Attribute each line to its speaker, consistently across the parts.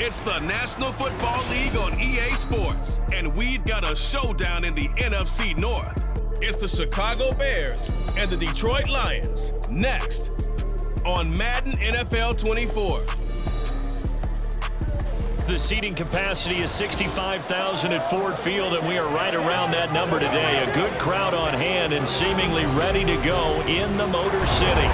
Speaker 1: It's the National Football League on EA Sports, and we've got a showdown in the NFC North. It's the Chicago Bears and the Detroit Lions next on Madden NFL 24.
Speaker 2: The seating capacity is 65,000 at Ford Field, and we are right around that number today. A good crowd on hand and seemingly ready to go in the Motor City.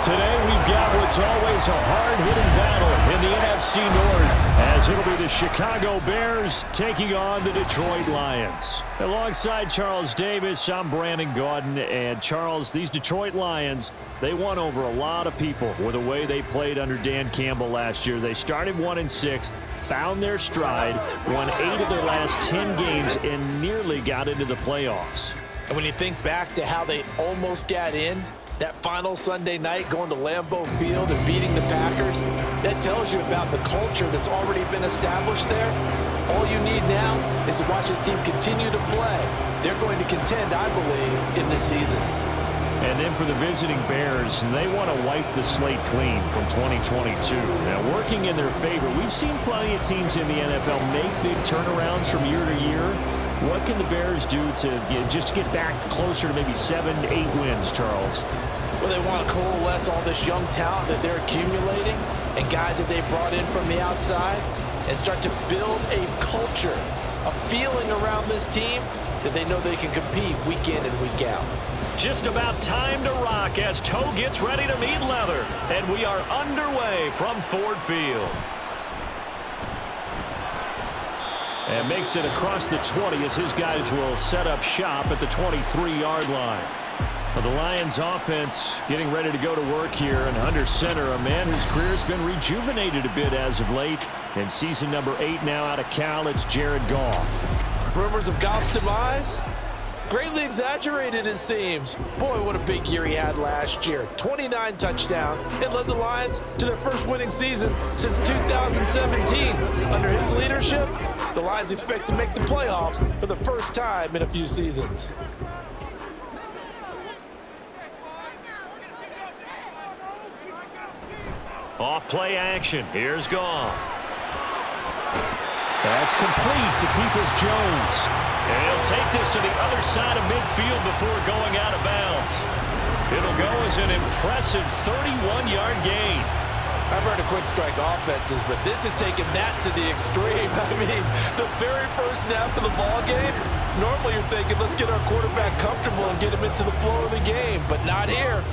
Speaker 3: Today we've got what's always a hard-hitting battle in the NFC North, as it'll be the Chicago Bears taking on the Detroit Lions. Alongside Charles Davis, I'm Brandon Gaudin, and Charles, these Detroit Lions, they won over a lot of people with the way they played under Dan Campbell last year. They started 1-6, found their stride, won 8 of their last 10 games, and nearly got into the playoffs.
Speaker 4: And when you think back to how they almost got in, that final Sunday night going to Lambeau Field and beating the Packers, that tells you about the culture that's already been established there. All you need now is to watch this team continue to play. They're going to contend, I believe, in this season.
Speaker 3: And then for the visiting Bears, they want to wipe the slate clean from 2022. Now, working in their favor, we've seen plenty of teams in the NFL make big turnarounds from year to year. What can the Bears do to just get back closer to maybe 7, 8 wins, Charles?
Speaker 4: Well, they want to coalesce all this young talent that they're accumulating and guys that they brought in from the outside and start to build a culture, a feeling around this team that they know they can compete week in and week out.
Speaker 2: Just about time to rock as Toe gets ready to meet leather. And we are underway from Ford Field. And makes it across the 20 as his guys will set up shop at the 23-yard line. Well, the Lions offense getting ready to go to work here, and under center, a man whose career has been rejuvenated a bit as of late. In season number 8 now out of Cal, it's Jared Goff.
Speaker 4: Rumors of Goff's demise? Greatly exaggerated, it seems. Boy, what a big year he had last year. 29 touchdowns and led the Lions to their first winning season since 2017. Under his leadership, the Lions expect to make the playoffs for the first time in a few seasons.
Speaker 2: Off play action. Here's Goff.
Speaker 3: That's complete to Peoples-Jones.
Speaker 2: And he'll take this to the other side of midfield before going out of bounds. It'll go as an impressive 31-yard gain.
Speaker 4: I've heard of quick strike offenses, but this is taking that to the extreme. I mean, the very first snap of the ball game, normally you're thinking, let's get our quarterback comfortable and get him into the flow of the game, but not here.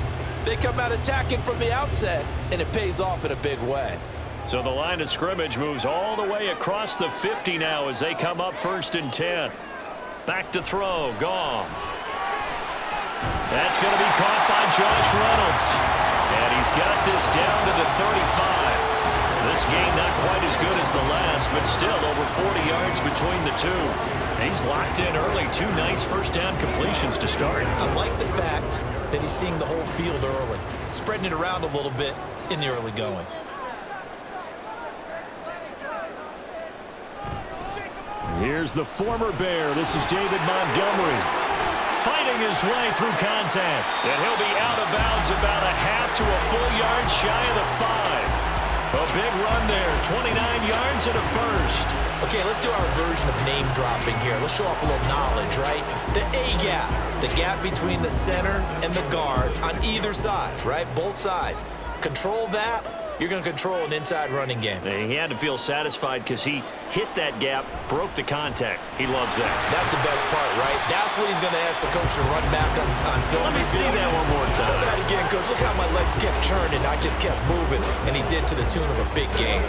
Speaker 4: They come out attacking from the outset, and it pays off in a big way.
Speaker 2: So the line of scrimmage moves all the way across the 50 now as they come up 1st and 10. Back to throw, Goff. That's going to be caught by Josh Reynolds. And he's got this down to the 35. This game not quite as good as the last, but still over 40 yards between the two. He's locked in early. 2 nice first down completions to start.
Speaker 4: I like the fact that he's seeing the whole field early, spreading it around a little bit in the early going.
Speaker 3: Here's the former Bear. This is David Montgomery.
Speaker 2: Fighting his way through contact. And he'll be out of bounds about a half to a full yard shy of the 5. A big run there, 29 yards and a first.
Speaker 4: Okay, let's do our version of name dropping here. Let's show off a little knowledge, right? The A gap, the gap between the center and the guard on either side, right? Both sides. Control that. You're going to control an inside running game.
Speaker 2: He had to feel satisfied because he hit that gap, broke the contact. He loves that.
Speaker 4: That's the best part, right? That's what he's going to ask the coach to run back on film.
Speaker 2: Let me see that one more time.
Speaker 4: Show that again, coach. Look how my legs kept churning. I just kept moving, and he did to the tune of a big game.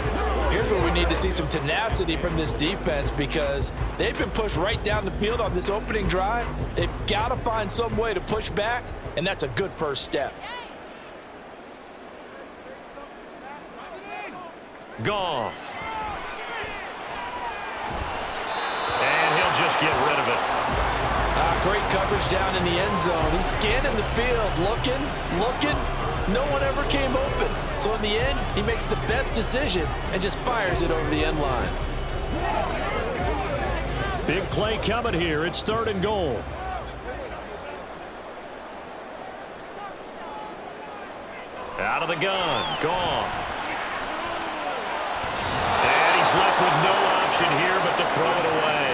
Speaker 4: Here's where we need to see some tenacity from this defense because they've been pushed right down the field on this opening drive. They've got to find some way to push back, and that's a good first step.
Speaker 2: Goff. And he'll just get rid of it.
Speaker 4: Great coverage down in the end zone. He's scanning the field, looking. No one ever came open. So in the end, he makes the best decision and just fires it over the end line.
Speaker 3: Big play coming here. It's 3rd and goal.
Speaker 2: Out of the gun, Goff. is left with no option here but to throw it away.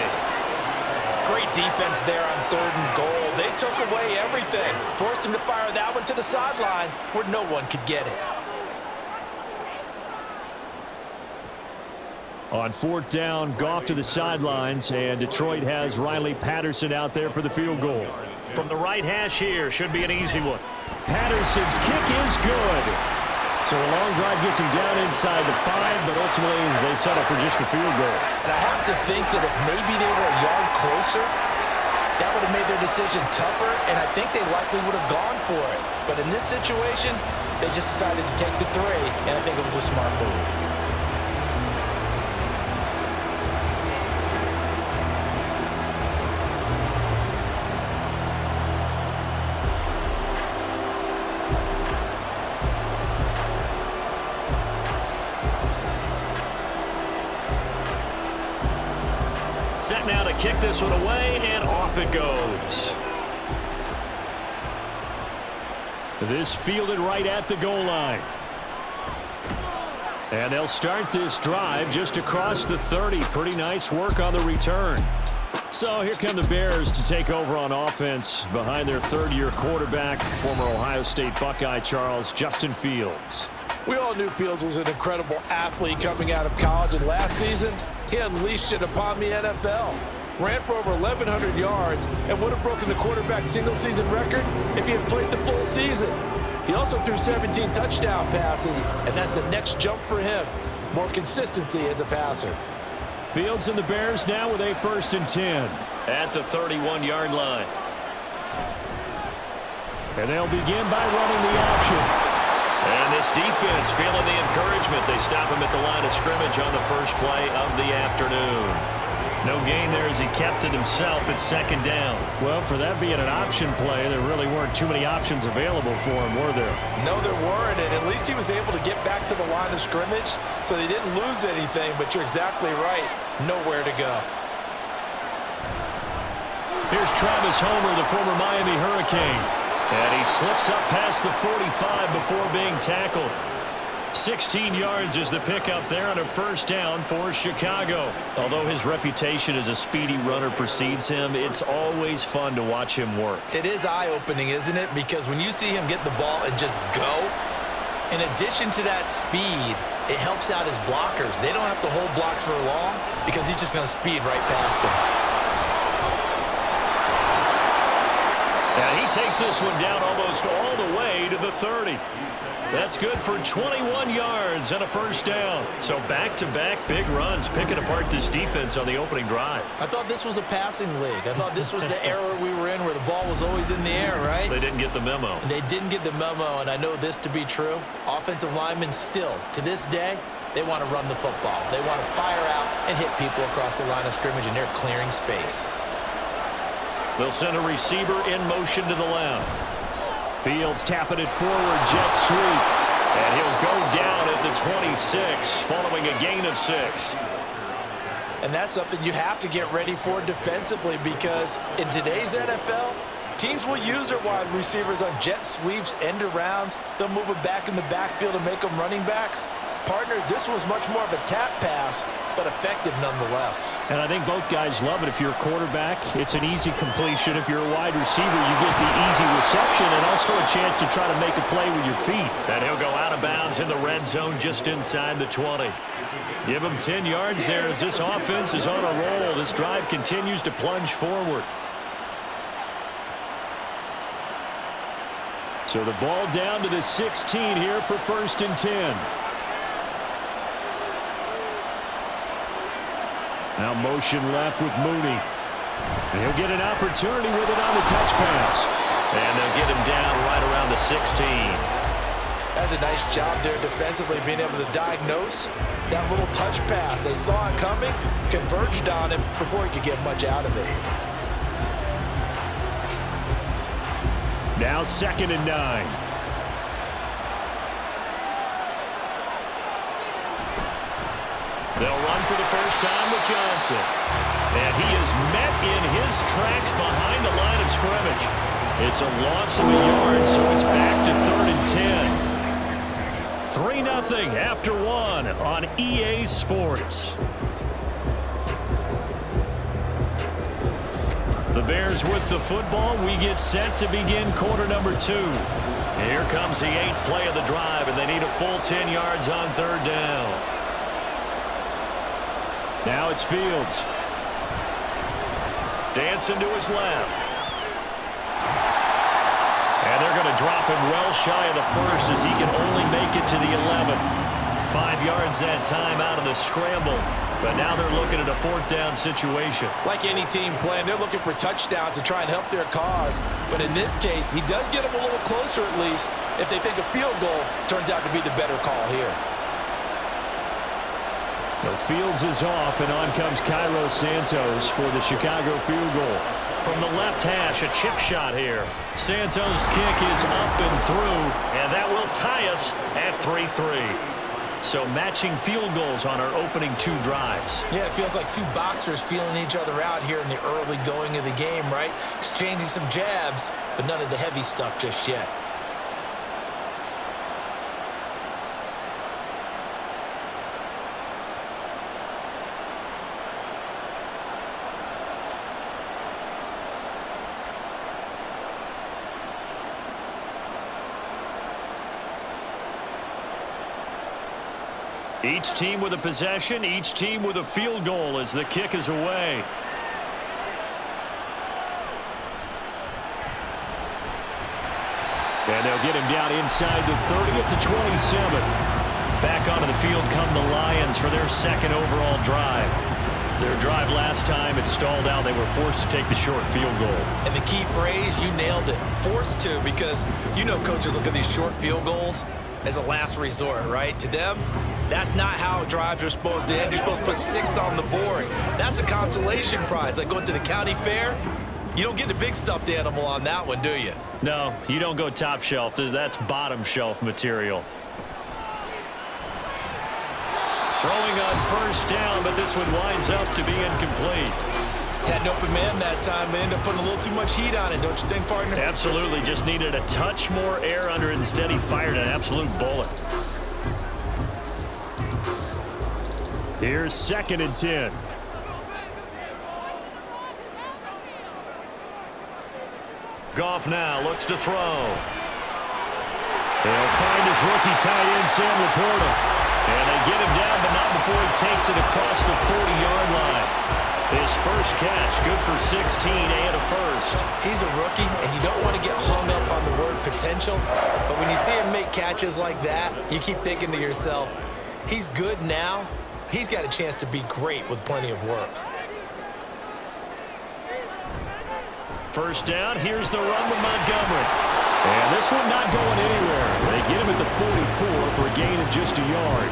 Speaker 4: Great defense there on 3rd and goal. They took away everything. Forced him to fire that one to the sideline where no one could get it.
Speaker 3: On 4th down, Goff to the sidelines, and Detroit has Riley Patterson out there for the field goal.
Speaker 2: From the right hash here, should be an easy one.
Speaker 3: Patterson's kick is good. So a long drive gets him down inside the 5, but ultimately they settle for just the field goal.
Speaker 4: And I have to think that if maybe they were a yard closer, that would have made their decision tougher, and I think they likely would have gone for it. But in this situation, they just decided to take the 3, and I think it was a smart move.
Speaker 2: Set now to kick this one away, and off it goes.
Speaker 3: This fielded right at the goal line. And they'll start this drive just across the 30. Pretty nice work on the return. So here come the Bears to take over on offense behind their 3rd-year quarterback, former Ohio State Buckeye Justin Fields.
Speaker 4: We all knew Fields was an incredible athlete coming out of college, and last season, he unleashed it upon the NFL. Ran for over 1,100 yards and would have broken the quarterback single-season record if he had played the full season. He also threw 17 touchdown passes, and that's the next jump for him. More consistency as a passer.
Speaker 3: Fields and the Bears now with a 1st and 10.
Speaker 2: At the 31-yard line.
Speaker 3: And they'll begin by running the option.
Speaker 2: And this defense feeling the encouragement. They stop him at the line of scrimmage on the first play of the afternoon. No gain there as he kept it himself at 2nd down.
Speaker 3: Well, for that being an option play, there really weren't too many options available for him, were there?
Speaker 4: No, there weren't, and at least he was able to get back to the line of scrimmage, so they didn't lose anything, but you're exactly right. Nowhere to go.
Speaker 3: Here's Travis Homer, the former Miami Hurricane.
Speaker 2: And he slips up past the 45 before being tackled.
Speaker 3: 16 yards is the pickup there on a 1st down for Chicago.
Speaker 2: Although his reputation as a speedy runner precedes him, it's always fun to watch him work.
Speaker 4: It is eye-opening, isn't it? Because when you see him get the ball and just go, in addition to that speed, it helps out his blockers. They don't have to hold blocks for long because he's just going to speed right past them.
Speaker 2: And he takes this one down almost all the way to the 30. That's good for 21 yards and a 1st down. So back-to-back big runs picking apart this defense on the opening drive.
Speaker 4: I thought this was a passing league. I thought this was the era we were in where the ball was always in the air, right?
Speaker 2: They didn't get the memo.
Speaker 4: They didn't get the memo, and I know this to be true. Offensive linemen still, to this day, they want to run the football. They want to fire out and hit people across the line of scrimmage, and they're clearing space.
Speaker 3: They'll send a receiver in motion to the left. Fields tapping it forward, jet sweep. And he'll go down at the 26 following a gain of 6.
Speaker 4: And that's something you have to get ready for defensively because in today's NFL, teams will use their wide receivers on jet sweeps, end arounds. They'll move it back in the backfield and make them running backs. Partner, this was much more of a tap pass, but effective nonetheless.
Speaker 3: And I think both guys love it. If you're a quarterback, it's an easy completion. If you're a wide receiver, you get the easy reception and also a chance to try to make a play with your feet.
Speaker 2: And he'll go out of bounds in the red zone just inside the 20.
Speaker 3: Give him 10 yards there as this offense is on a roll. This drive continues to plunge forward. So the ball down to the 16 here for 1st and 10. Now motion left with Mooney. And he'll get an opportunity with it on the touch pass.
Speaker 2: And they'll get him down right around the 16.
Speaker 4: That's a nice job there defensively, being able to diagnose that little touch pass. They saw it coming, converged on him before he could get much out of it.
Speaker 3: Now 2nd and 9.
Speaker 2: They'll run for the first time with Johnson. And he is met in his tracks behind the line of scrimmage.
Speaker 3: It's a loss of a yard, so it's back to 3rd and 10. 3-0 after one on EA Sports. The Bears with the football. We get set to begin quarter number 2. Here comes the 8th play of the drive, and they need a full 10 yards on 3rd down. Now it's Fields. Dancing to his left. And they're going to drop him well shy of the first as he can only make it to the 11. 5 yards that time out of the scramble. But now they're looking at a 4th down situation.
Speaker 4: Like any team playing, they're looking for touchdowns to try and help their cause. But in this case, he does get them a little closer at least if they think a field goal turns out to be the better call here.
Speaker 3: The Fields is off, and on comes Cairo Santos for the Chicago field goal.
Speaker 2: From the left hash, a chip shot here. Santos' kick is up and through, and that will tie us at 3-3. So matching field goals on our opening 2 drives.
Speaker 5: Yeah, it feels like 2 boxers feeling each other out here in the early going of the game, right? Exchanging some jabs, but none of the heavy stuff just yet.
Speaker 2: Each team with a possession, each team with a field goal as the kick is away.
Speaker 3: And they'll get him down inside the 30 at the 27.
Speaker 2: Back onto the field come the Lions for their 2nd overall drive. Their drive last time, it stalled out. They were forced to take the short field goal.
Speaker 5: And the key phrase, you nailed it, forced to, because you know coaches look at these short field goals as a last resort, right? To them, that's not how drives are supposed to end. You're supposed to put 6 on the board. That's a consolation prize. Like going to the county fair, you don't get the big stuffed animal on that one, do you?
Speaker 2: No, you don't go top shelf. That's bottom shelf material. Throwing on 1st down, but this one winds up to be incomplete.
Speaker 5: Had an open man that time, but ended up putting a little too much heat on it, don't you think, partner?
Speaker 2: Absolutely. Just needed a touch more air under it. Instead, he fired an absolute bullet.
Speaker 3: Here's 2nd and 10.
Speaker 2: Goff now looks to throw.
Speaker 3: They'll find his rookie tight end, Sam Laporta.
Speaker 2: And they get him down, but not before he takes it across the 40-yard line. His first catch, good for 16 and a first.
Speaker 5: He's a rookie, and you don't want to get hung up on the word potential. But when you see him make catches like that, you keep thinking to yourself, he's good now. He's got a chance to be great with plenty of work.
Speaker 2: 1st down, here's the run with Montgomery.
Speaker 3: And this one not going anywhere. They get him at the 44 for a gain of just a yard.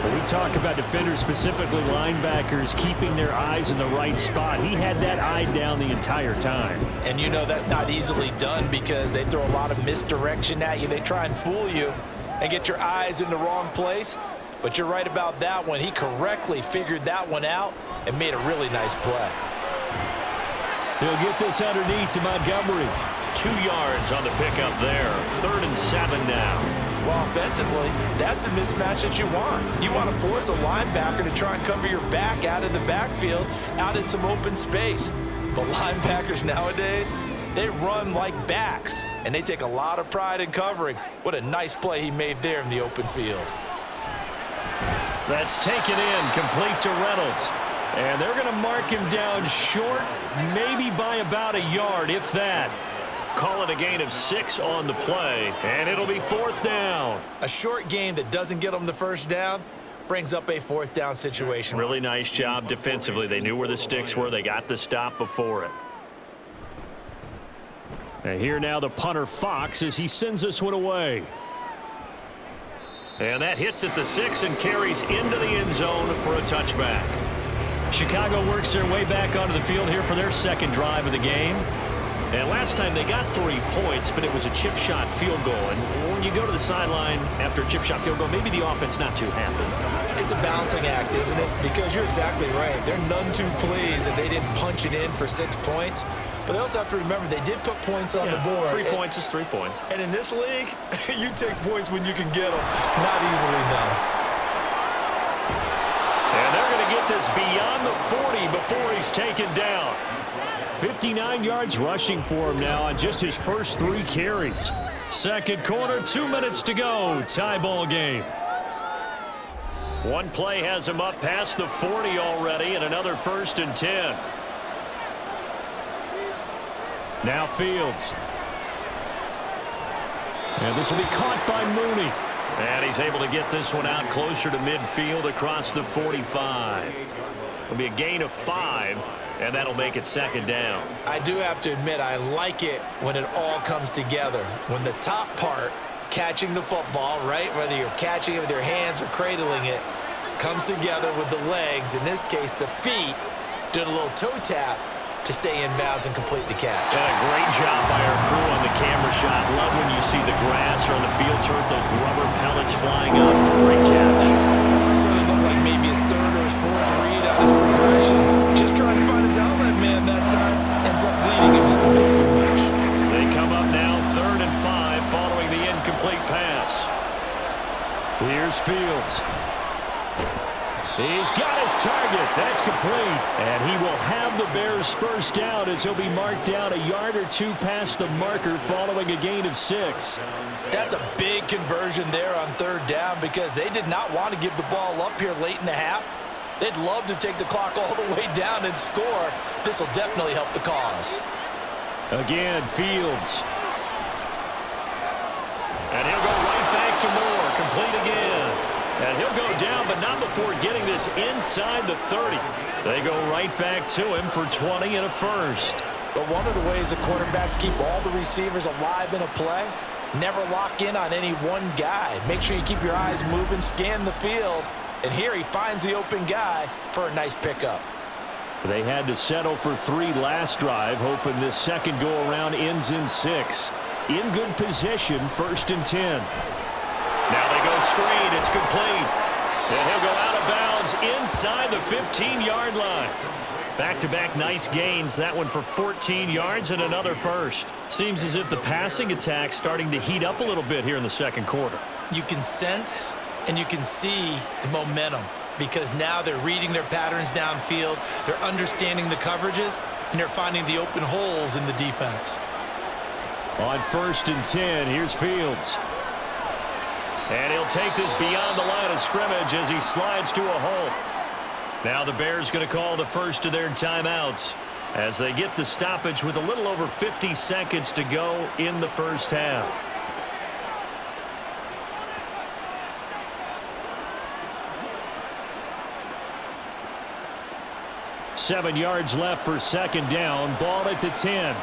Speaker 3: When we talk about defenders, specifically linebackers, keeping their eyes in the right spot, he had that eye down the entire time.
Speaker 4: And you know that's not easily done because they throw a lot of misdirection at you. They try and fool you and get your eyes in the wrong place. But you're right about that one. He correctly figured that one out and made a really nice play.
Speaker 3: He'll get this underneath to Montgomery.
Speaker 2: 2 yards on the pickup there. 3rd and 7 now.
Speaker 4: Well, offensively, that's the mismatch that you want. You want to force a linebacker to try and cover your back out of the backfield, out in some open space. But linebackers nowadays, they run like backs, and they take a lot of pride in covering. What a nice play he made there in the open field.
Speaker 2: That's taken in, complete to Reynolds. And they're going to mark him down short, maybe by about a yard, if that. Call it a gain of 6 on the play, and it'll be 4th down.
Speaker 5: A short game that doesn't get them the 1st down brings up a 4th down situation.
Speaker 2: Really nice job defensively. They knew where the sticks were. They got the stop before it.
Speaker 3: And here now the punter Fox as he sends this one away.
Speaker 2: And that hits at the 6 and carries into the end zone for a touchback. Chicago works their way back onto the field here for their 2nd drive of the game. And last time they got 3 points, but it was a chip shot field goal. And when you go to the sideline after a chip shot field goal, maybe the offense not too happy.
Speaker 5: It's a balancing act, isn't it? Because you're exactly right. They're none too pleased that they didn't punch it in for 6 points. But they also have to remember they did put points on the board.
Speaker 2: 3 points is 3 points.
Speaker 5: And in this league, you take points when you can get them. Not easily done.
Speaker 2: And they're going to get this beyond the 40 before he's taken down. 59 yards rushing for him now on just his first 3 carries. Second quarter, 2 minutes to go. Tie ball game. One play has him up past the 40 already, and another 1st and 10. Now Fields. And this will be caught by Mooney. And he's able to get this one out closer to midfield across the 45. It'll be a gain of 5, and that'll make it 2nd down.
Speaker 5: I do have to admit, I like it when it all comes together. When the top part, catching the football, right, whether you're catching it with your hands or cradling it, comes together with the legs, in this case the feet, doing a little toe tap to stay in bounds and complete the catch.
Speaker 2: And a great job by our crew on the camera shot. Love when you see the grass or on the field turf, those rubber pellets flying up. Great catch.
Speaker 5: So it looked like maybe his 3rd or his 4th read on his progression. Just trying to find his outlet man that time. Ends up leading him just a bit too much.
Speaker 2: They come up now 3rd and 5 following the incomplete pass. Here's Fields. He's got his target. That's complete. And he will have the Bears' 1st down as he'll be marked down a yard or 2 past the marker following a gain of 6.
Speaker 4: That's a big conversion there on 3rd down because they did not want to give the ball up here late in the half. They'd love to take the clock all the way down and score. This will definitely help the cause.
Speaker 2: Again, Fields. And he'll go right back to Moore. Complete again. And he'll go down, but not before getting this inside the 30. They go right back to him for 20 and a 1st.
Speaker 4: But one of the ways the quarterbacks keep all the receivers alive in a play, never lock in on any one guy. Make sure you keep your eyes moving, scan the field. And here he finds the open guy for a nice pickup.
Speaker 2: They had to settle for 3 last drive, hoping this second go-around ends in 6. In good position, 1st and 10. Now they go screen. It's complete. And he'll go out of bounds inside the 15-yard line. Back-to-back nice gains. That one for 14 yards and another 1st. Seems as if the passing attack's starting to heat up a little bit here in the second quarter.
Speaker 5: You can sense and you can see the momentum because now they're reading their patterns downfield. They're understanding the coverages, and they're finding the open holes in the defense.
Speaker 2: On 1st and 10, here's Fields. And he'll take this beyond the line of scrimmage as he slides to a hole. Now the Bears going to call the first of their timeouts as they get the stoppage with a little over 50 seconds to go in the first half. Seven yards left for second down. Ball at the 10.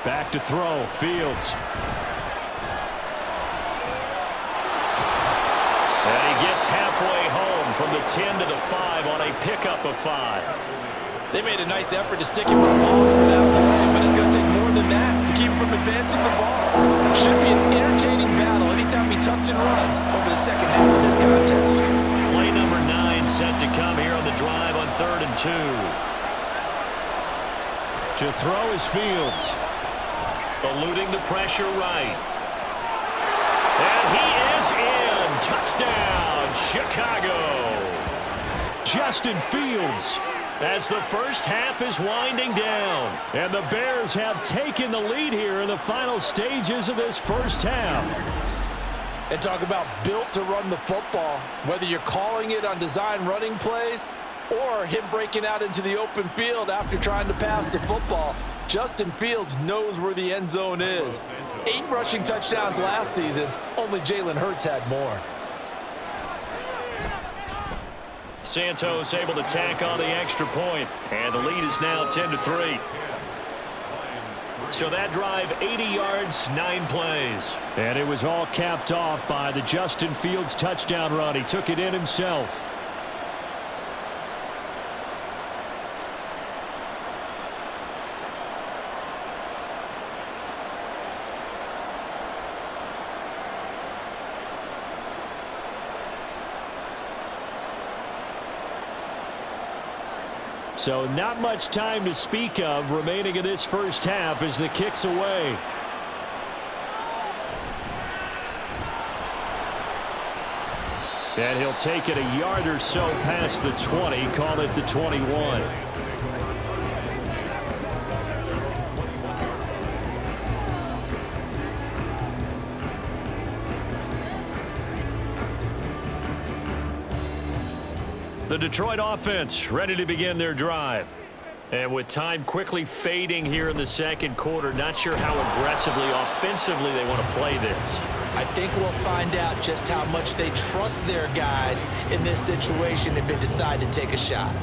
Speaker 2: Back to throw. Fields. And he gets halfway home from the 10 to the 5 on a pickup of 5.
Speaker 4: They made a nice effort to stick him on balls for that play, but it's going to take more than that to keep him from advancing the ball. Should be an entertaining battle anytime he tucks and runs over the second half of this contest.
Speaker 2: Play number 9 set to come here on the drive on 3rd and 2. To throw is Fields. Eluding the pressure right. And he is in. Touchdown, Chicago. Justin Fields as the first half is winding down. And the Bears have taken the lead here in the final stages of this first half.
Speaker 4: And talk about built to run the football. Whether you're calling it on design running plays or him breaking out into the open field after trying to pass the football, Justin Fields knows where the end zone is. 8 rushing touchdowns last season. Only Jalen Hurts had more.
Speaker 2: Santos able to tack on the extra point, and the lead is now 10-3. So that drive, 80 yards, 9 plays. And it was all capped off by the Justin Fields touchdown run. He took it in himself.
Speaker 3: So not much time to speak of remaining in this first half as the kick's away. And he'll take it a yard or so past the 20, call it the 21. The Detroit offense ready to begin their drive. And with time quickly fading here in the second quarter, not sure how aggressively, offensively they want to play this.
Speaker 5: I think we'll find out just how much they trust their guys in this situation if they decide to take a shot.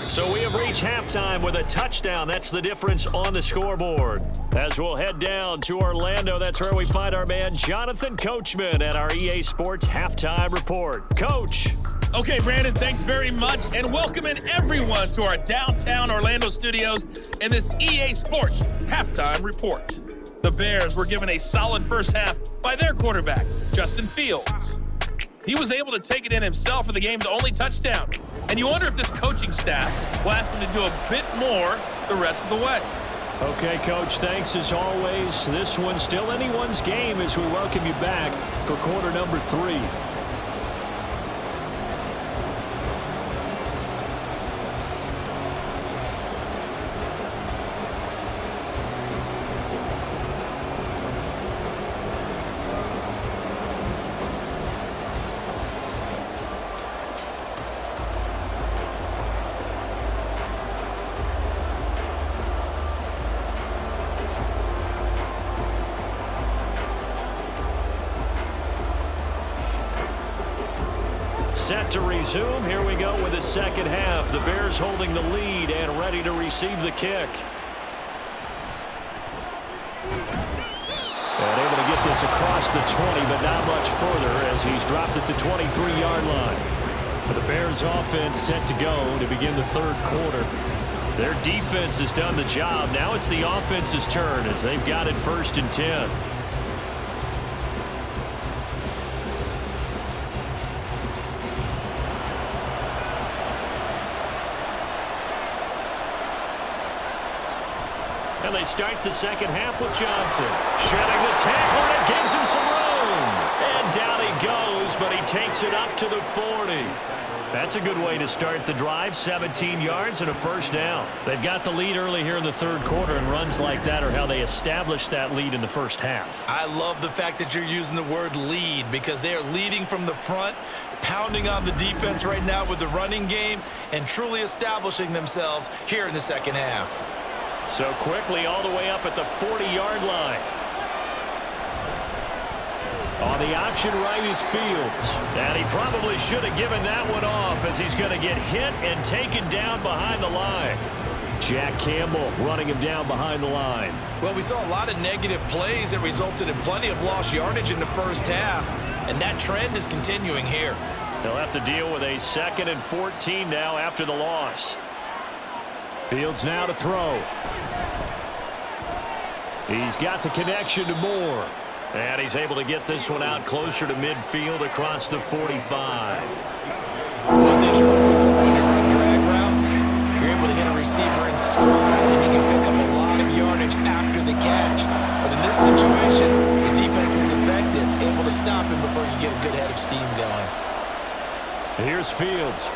Speaker 2: So we have reached halftime with a touchdown. That's the difference on the scoreboard. As we'll head down to Orlando, that's where we find our man Jonathan Coachman at our EA Sports Halftime Report. Coach.
Speaker 6: Okay, Brandon, thanks very much, and welcoming everyone to our downtown Orlando studios in this EA Sports Halftime Report. The Bears were given a solid first half by their quarterback, Justin Fields. He was able to take it in himself for the game's only touchdown, and you wonder if this coaching staff will ask him to do a bit more the rest of the way.
Speaker 3: Okay, Coach, thanks as always. This one's still anyone's game as we welcome you back for quarter number 3. Set to resume. Here we go with the second half. The Bears holding the lead and ready to receive the kick. And able to get this across the 20, but not much further as he's dropped at the 23-yard line. But the Bears offense set to go to begin the third quarter. Their defense has done the job. Now it's the offense's turn as they've got it 1st and 10. And they start the second half with Johnson. Shedding the tackle, and it gives him some room. And down he goes, but he takes it up to the 40. That's a good way to start the drive. 17 yards and a first down. They've got the lead early here in the third quarter, and runs like that are how they establish that lead in the first half.
Speaker 5: I love the fact that you're using the word lead because they are leading from the front, pounding on the defense right now with the running game, and truly establishing themselves here in the second half.
Speaker 2: So quickly all the way up at the 40-yard line. On the option right is Fields. And he probably should have given that one off as he's going to get hit and taken down behind the line. Jack Campbell running him down behind the line.
Speaker 5: Well, we saw a lot of negative plays that resulted in plenty of lost yardage in the first half, and that trend is continuing here.
Speaker 2: They'll have to deal with a 2nd and 14 now after the loss.
Speaker 3: Fields now to throw. He's got the connection to Moore.
Speaker 2: And he's able to get this one out closer to midfield across the 45.
Speaker 5: One thing you're hoping for when you're on drag routes, you're able to hit a receiver in stride, and you can pick up a lot of yardage after the catch. But in this situation, the defense was effective, able to stop him before you get a good head of steam going.
Speaker 3: Here's Fields.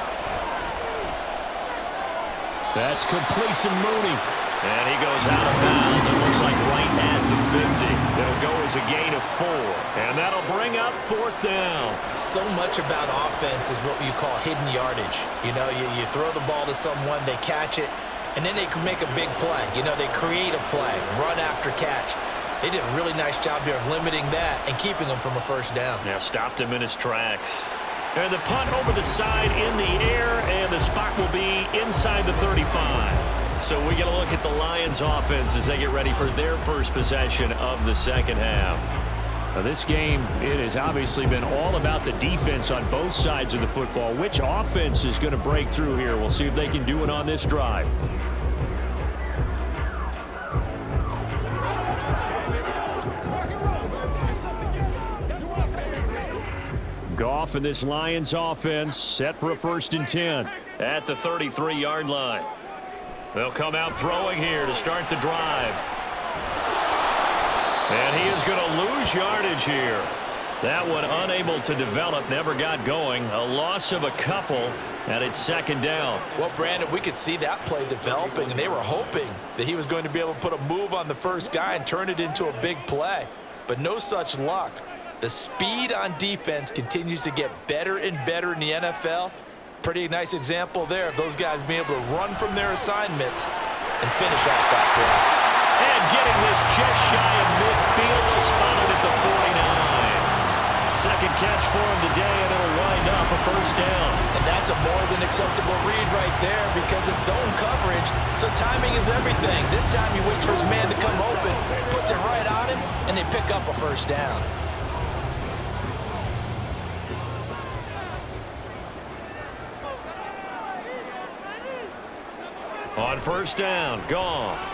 Speaker 3: That's complete to Mooney.
Speaker 2: And he goes out of bounds. It looks like right at the 50. It'll go as a gain of 4. And that'll bring up 4th down.
Speaker 5: So much about offense is what you call hidden yardage. You know, you throw the ball to someone, they catch it, and then they can make a big play. You know, they create a play, run after catch. They did a really nice job there of limiting that and keeping them from a first down.
Speaker 2: Now stopped him in his tracks. And the punt over the side in the air, and the spot will be inside the 35. So we get a look at the Lions offense as they get ready for their first possession of the second half.
Speaker 3: Now this game, it has obviously been all about the defense on both sides of the football. Which offense is going to break through here? We'll see if they can do it on this drive. Goff off, and this Lions offense set for a 1st and 10 at the 33-yard line. They'll come out throwing here to start the drive. And he is going to lose yardage here. That one unable to develop, never got going. A loss of a couple, and it's 2nd down.
Speaker 4: Well, Brandon, we could see that play developing, and they were hoping that he was going to be able to put a move on the first guy and turn it into a big play. But no such luck. The speed on defense continues to get better and better in the NFL. Pretty nice example there of those guys being able to run from their assignments and finish off that play.
Speaker 2: And getting this just shy of midfield, they'll spot it at the 49. 2nd catch for him today, and it'll wind up a 1st down.
Speaker 4: And that's a more than acceptable read right there because it's zone coverage, so timing is everything. This time he waits for his man to come open, puts it right on him, and they pick up a 1st down.
Speaker 2: On 1st down, Goff.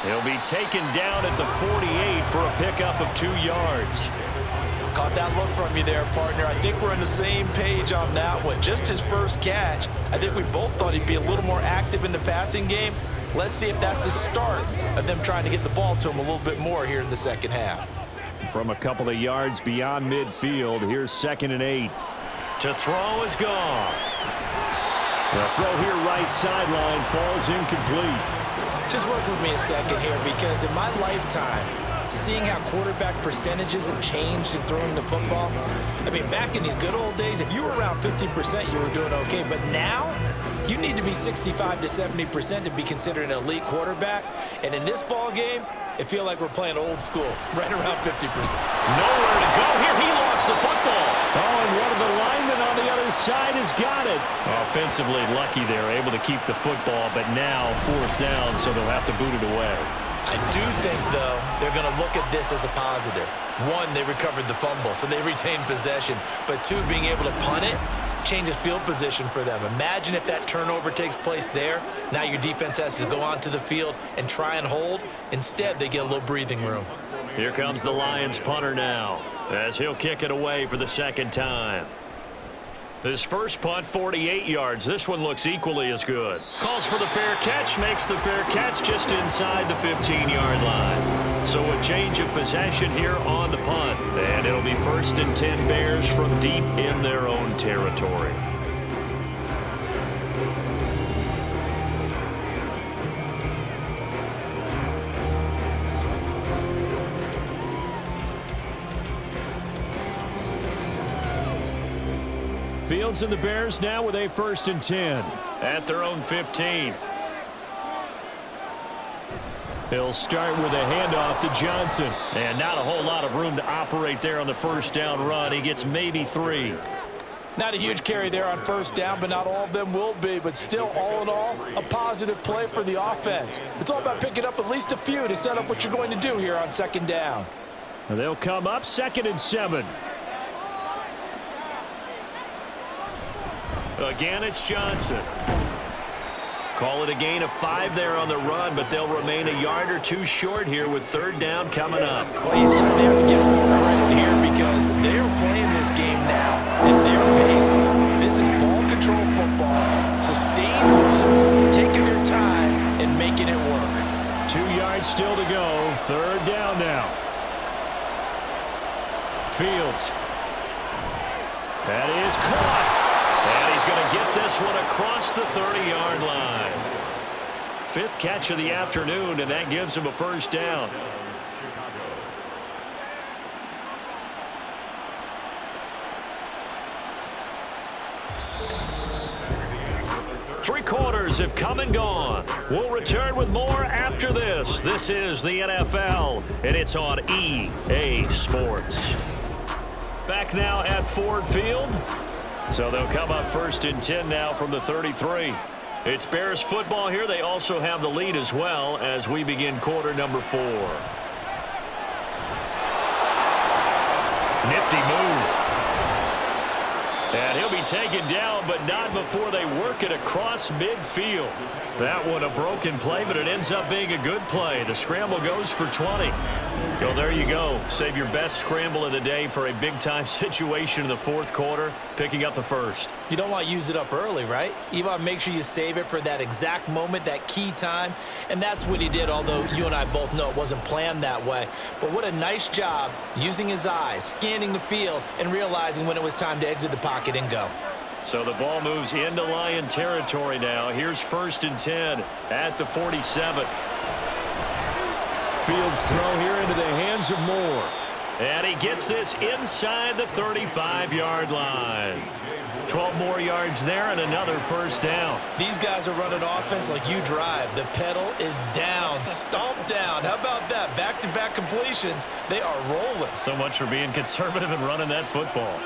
Speaker 2: He'll be taken down at the 48 for a pickup of 2 yards.
Speaker 4: Caught that look from you there, partner. I think we're on the same page on that one. Just his first catch. I think we both thought he'd be a little more active in the passing game. Let's see if that's the start of them trying to get the ball to him a little bit more here in the 2nd half.
Speaker 3: From a couple of yards beyond midfield, here's 2nd and 8.
Speaker 2: To throw is Goff.
Speaker 3: The throw here right sideline falls incomplete.
Speaker 5: Just work with me a second here, because in my lifetime, seeing how quarterback percentages have changed in throwing the football, I mean, back in the good old days, if you were around 50%, you were doing okay. But now, you need to be 65 to 70% to be considered an elite quarterback. And in this ball game, it feels like we're playing old school, right around 50%.
Speaker 2: Nowhere to go here. He lost the football.
Speaker 3: Oh, and one of the linemen on the other side has got it.
Speaker 2: Offensively lucky they're able to keep the football, but now 4th down, so they'll have to boot it away.
Speaker 5: I do think, though, they're going to look at this as a positive. 1, they recovered the fumble, so they retained possession. But 2, being able to punt it changes field position for them. Imagine if that turnover takes place there. Now your defense has to go onto the field and try and hold. Instead, they get a little breathing room.
Speaker 2: Here comes the Lions punter now, as he'll kick it away for the 2nd time. His first punt, 48 yards. This one looks equally as good. Calls for the fair catch, makes the fair catch just inside the 15-yard line. So a change of possession here on the punt. And it'll be 1st and 10 Bears from deep in their own territory.
Speaker 3: Fields and the Bears now with a 1st and 10.
Speaker 2: At their own 15.
Speaker 3: He'll start with a handoff to Johnson.
Speaker 2: And not a whole lot of room to operate there on the 1st down run. He gets maybe 3.
Speaker 4: Not a huge carry there on 1st down, but not all of them will be. But still, all in all, a positive play for the offense. It's all about picking up at least a few to set up what you're going to do here on 2nd down.
Speaker 3: And they'll come up 2nd and 7.
Speaker 2: Again, it's Johnson. Call it a gain of 5 there on the run, but they'll remain a yard or 2 short here with 3rd down coming up.
Speaker 4: Well, you certainly have to give a little credit here because they are playing this game now at their pace. This is ball control football, sustained runs, taking their time and making it work.
Speaker 3: 2 yards still to go. 3rd down now. Fields. That is caught.
Speaker 2: And he's going to get this one across the 30-yard line. 5th catch of the afternoon, and that gives him a 1st down. Three quarters have come and gone. We'll return with more after this. This is the NFL, and it's on EA Sports. Back now at Ford Field. So they'll come up 1st and 10 now from the 33. It's Bears football here. They also have the lead as well as we begin quarter number 4. Nifty move. And he'll be taken down, but not before they work it across midfield. That one a broken play, but it ends up being a good play. The scramble goes for 20. So there you go. Save your best scramble of the day for a big-time situation in the fourth quarter, picking up the first.
Speaker 5: You don't want to use it up early, right? You want to make sure you save it for that exact moment, that key time. And that's what he did, although you and I both know it wasn't planned that way. But what a nice job using his eyes, scanning the field, and realizing when it was time to exit the pocket and go.
Speaker 2: So the ball moves into Lion territory now. Here's 1st and 10 at the 47.
Speaker 3: Fields throw here into the hands of Moore.
Speaker 2: And he gets this inside the 35-yard line. 12 more yards there and another first down.
Speaker 5: These guys are running offense like you drive. The pedal is down, stomped down. How about that? Back-to-back completions. They are rolling.
Speaker 2: So much for being conservative and running that football.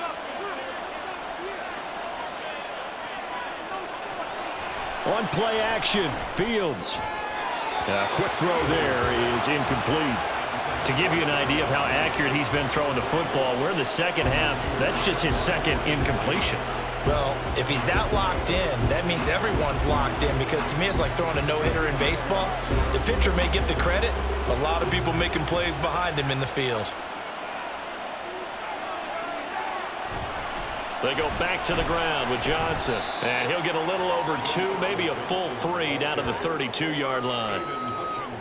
Speaker 3: On play action, Fields. A quick throw there is incomplete.
Speaker 2: To give you an idea of how accurate he's been throwing the football, we're in the second half. That's just his second incompletion.
Speaker 5: Well, if he's that locked in, that means everyone's locked in, because to me it's like throwing a no-hitter in baseball. The pitcher may get the credit, but a lot of people making plays behind him in the field.
Speaker 2: They go back to the ground with Johnson. And he'll get a little over 2, maybe a full 3 down to the 32-yard line.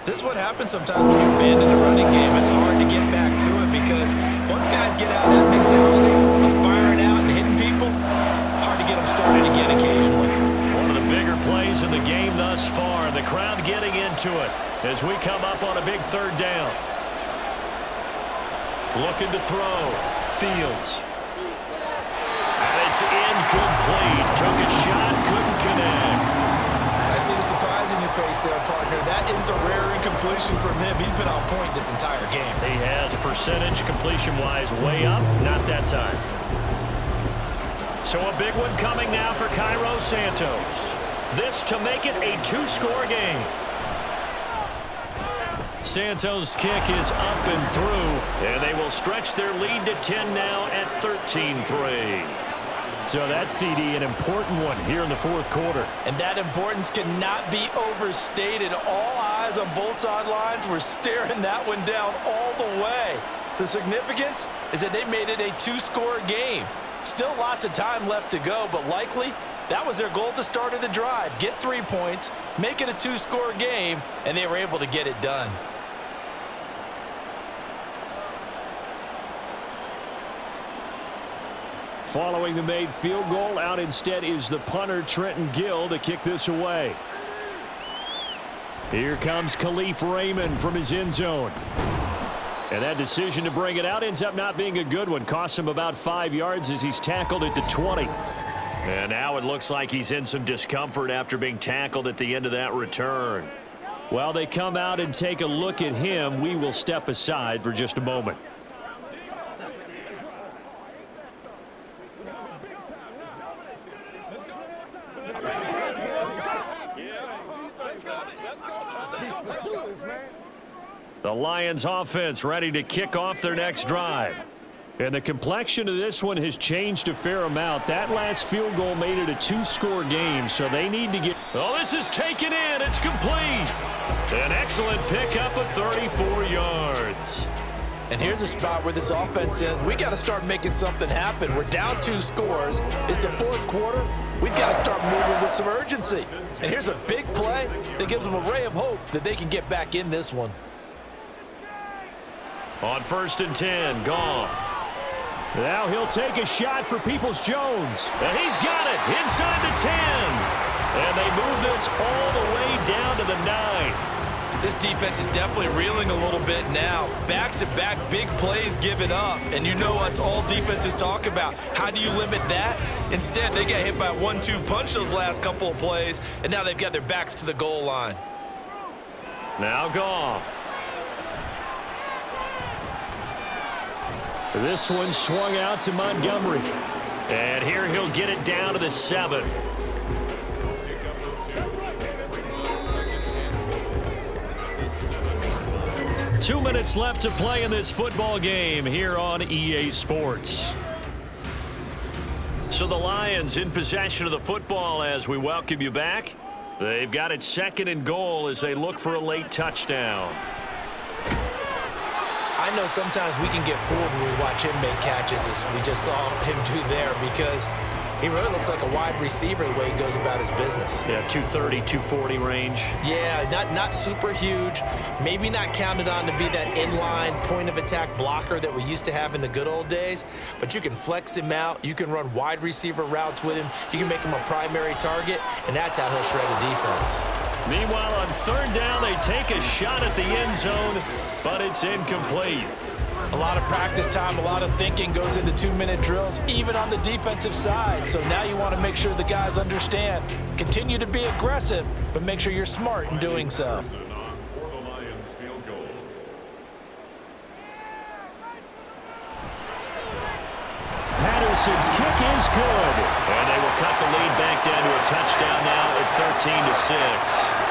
Speaker 5: This is what happens sometimes when you abandon a running game. It's hard to get back to it, because once guys get out of that mentality of firing out and hitting people, hard to get them started again occasionally.
Speaker 2: One of the bigger plays in the game thus far. The crowd getting into it as we come up on a big 3rd down. Looking to throw. Fields. And it's incomplete. Took a shot, couldn't connect.
Speaker 5: I see the surprise in your face there, partner. That is a rare incompletion from him. He's been on point this entire game.
Speaker 2: He has percentage completion-wise way up. Not that time. So a big one coming now for Cairo Santos. This to make it a 2-score game. Santos' kick is up and through, and they will stretch their lead to 10 now at 13-3.
Speaker 3: So that CD, an important one here in the fourth quarter.
Speaker 5: And that importance cannot be overstated. All eyes on both sidelines were staring that one down all the way. The significance is that they made it a 2-score game. Still lots of time left to go, but likely that was their goal at the start of the drive. Get 3 points, make it a 2-score game, and they were able to get it done.
Speaker 3: Following the made field goal, out instead is the punter, Trenton Gill, to kick this away. Here comes Khalif Raymond from his end zone. And that decision to bring it out ends up not being a good one. Costs him about 5 yards as he's tackled at the 20.
Speaker 2: And now it looks like he's in some discomfort after being tackled at the end of that return.
Speaker 3: While they come out and take a look at him, we will step aside for just a moment.
Speaker 2: The Lions offense ready to kick off their next drive.
Speaker 3: And the complexion of this one has changed a fair amount. That last field goal made it a 2-score game, so they need to get...
Speaker 2: Oh, this is taken in. It's complete. An excellent pickup of 34 yards.
Speaker 5: And here's a spot where this offense says, we got to start making something happen. We're down 2 scores. It's the fourth quarter. We've got to start moving with some urgency. And here's a big play that gives them a ray of hope that they can get back in this one.
Speaker 2: On 1st and 10, Goff.
Speaker 3: Now he'll take a shot for Peoples-Jones.
Speaker 2: And he's got it inside the 10. And they move this all the way down to the 9.
Speaker 5: This defense is definitely reeling a little bit now. Back-to-back big plays given up. And you know what's all defenses talk about. How do you limit that? Instead, they got hit by a 1-2 punch those last couple of plays, and now they've got their backs to the goal line.
Speaker 2: Now Goff.
Speaker 3: This one swung out to Montgomery.
Speaker 2: And here he'll get it down to the 7. Two minutes left to play in this football game here on EA Sports. So the Lions in possession of the football as we welcome you back. They've got it 2nd and goal as they look for a late touchdown.
Speaker 5: I know sometimes we can get fooled when we watch him make catches, as we just saw him do there, because he really looks like a wide receiver the way he goes about his business.
Speaker 2: Yeah, 230, 240 range.
Speaker 5: Yeah, not super huge. Maybe not counted on to be that inline point-of-attack blocker that we used to have in the good old days, but you can flex him out. You can run wide receiver routes with him. You can make him a primary target, and that's how he'll shred a defense.
Speaker 2: Meanwhile, on 3rd down, they take a shot at the end zone, but it's incomplete.
Speaker 4: A lot of practice time, a lot of thinking goes into 2-minute drills, even on the defensive side. So now you want to make sure the guys understand. Continue to be aggressive, but make sure you're smart in doing so.
Speaker 2: Patterson's kick is good. And they will cut the lead back down to a touchdown now at 13-6.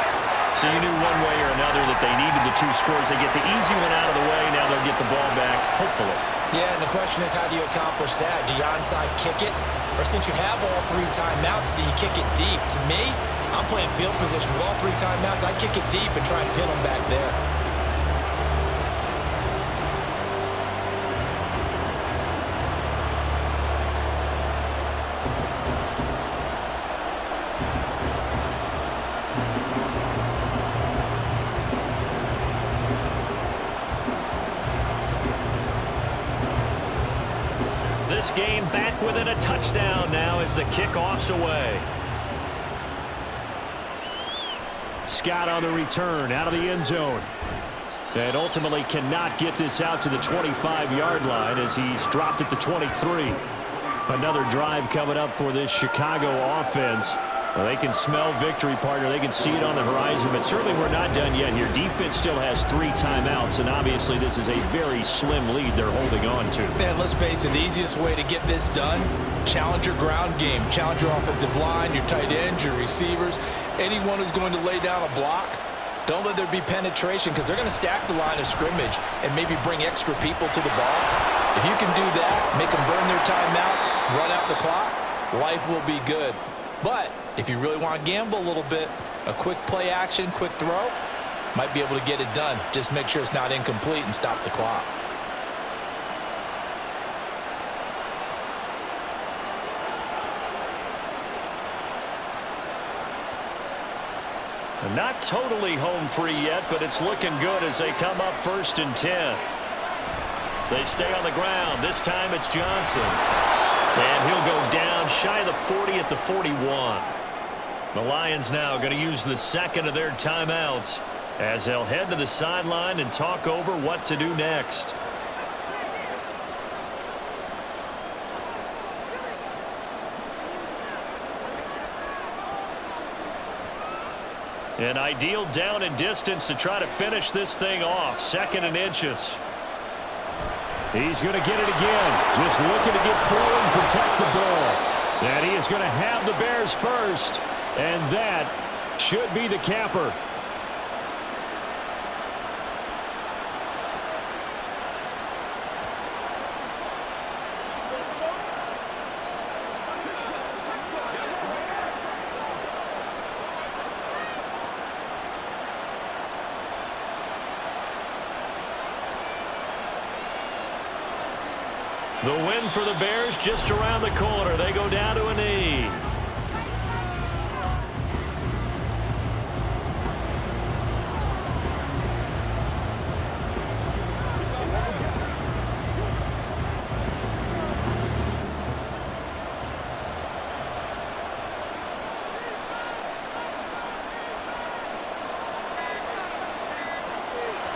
Speaker 2: So you knew one way or another that they needed the 2 scores. They get the easy one out of the way. Now they'll get the ball back, hopefully.
Speaker 5: Yeah, and the question is, how do you accomplish that? Do you onside kick it? Or since you have all 3 timeouts, do you kick it deep? To me, I'm playing field position with all 3 timeouts. I kick it deep and try and pin them back there.
Speaker 2: This game back within a touchdown now as the kickoff's away. Scott on the return out of the end zone. And ultimately cannot get this out to the 25-yard line as he's dropped at the 23. Another drive coming up for this Chicago offense. Well, they can smell victory, partner. They can see it on the horizon, but certainly we're not done yet here. Defense still has 3 timeouts, and obviously this is a very slim lead they're holding on to.
Speaker 4: Man, let's face it, the easiest way to get this done, challenge your ground game. Challenge your offensive line, your tight ends, your receivers, anyone who's going to lay down a block. Don't let there be penetration, because they're going to stack the line of scrimmage and maybe bring extra people to the ball. If you can do that, make them burn their timeouts, run out the clock, life will be good. But if you really want to gamble a little bit, a quick play action, quick throw, might be able to get it done. Just make sure it's not incomplete and stop the clock.
Speaker 2: Not totally home free yet, but it's looking good as they come up 1st and 10. They stay on the ground. This time it's Johnson. And he'll go down shy of the 40 at the 41. The Lions now going to use the 2nd of their timeouts as they'll head to the sideline and talk over what to do next. An ideal down and distance to try to finish this thing off. 2nd and inches. He's going to get it again. Just looking to get forward and protect the ball. And he is going to have the Bears first. And that should be the capper. The win for the Bears just around the corner. They go down to a knee.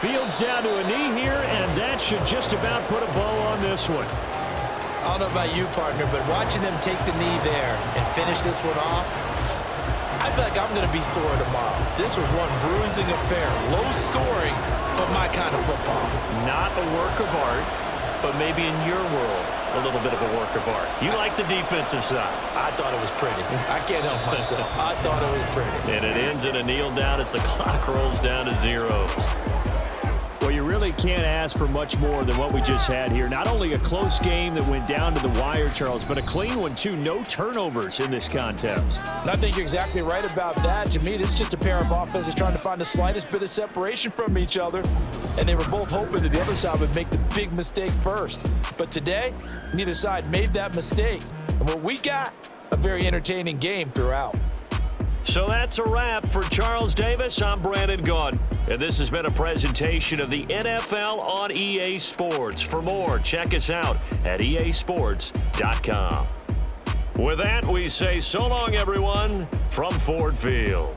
Speaker 2: Fields down to a knee here, and that should just about put a bow on this one.
Speaker 5: I don't know about you, partner, but watching them take the knee there and finish this one off, I feel like I'm going to be sore tomorrow. This was one bruising affair. Low scoring, but my kind of football.
Speaker 2: Not a work of art, but maybe in your world, a little bit of a work of art. You like the defensive side.
Speaker 5: I thought it was pretty. I can't help myself. I thought it was pretty.
Speaker 2: And it ends in a kneel down as the clock rolls down to zeros. Well, you really really can't ask for much more than what we just had here. Not only a close game that went down to the wire, Charles, but a clean one, too. No turnovers in this contest.
Speaker 4: And I think you're exactly right about that. To me, this is just a pair of offenses trying to find the slightest bit of separation from each other, and they were both hoping that the other side would make the big mistake first. But today, neither side made that mistake. And what we got, a very entertaining game throughout.
Speaker 3: So that's a wrap for Charles Davis. I'm Brandon Gaudin, and this has been a presentation of the NFL on EA Sports. For more, check us out at easports.com. With that, we say so long, everyone, from Ford Field.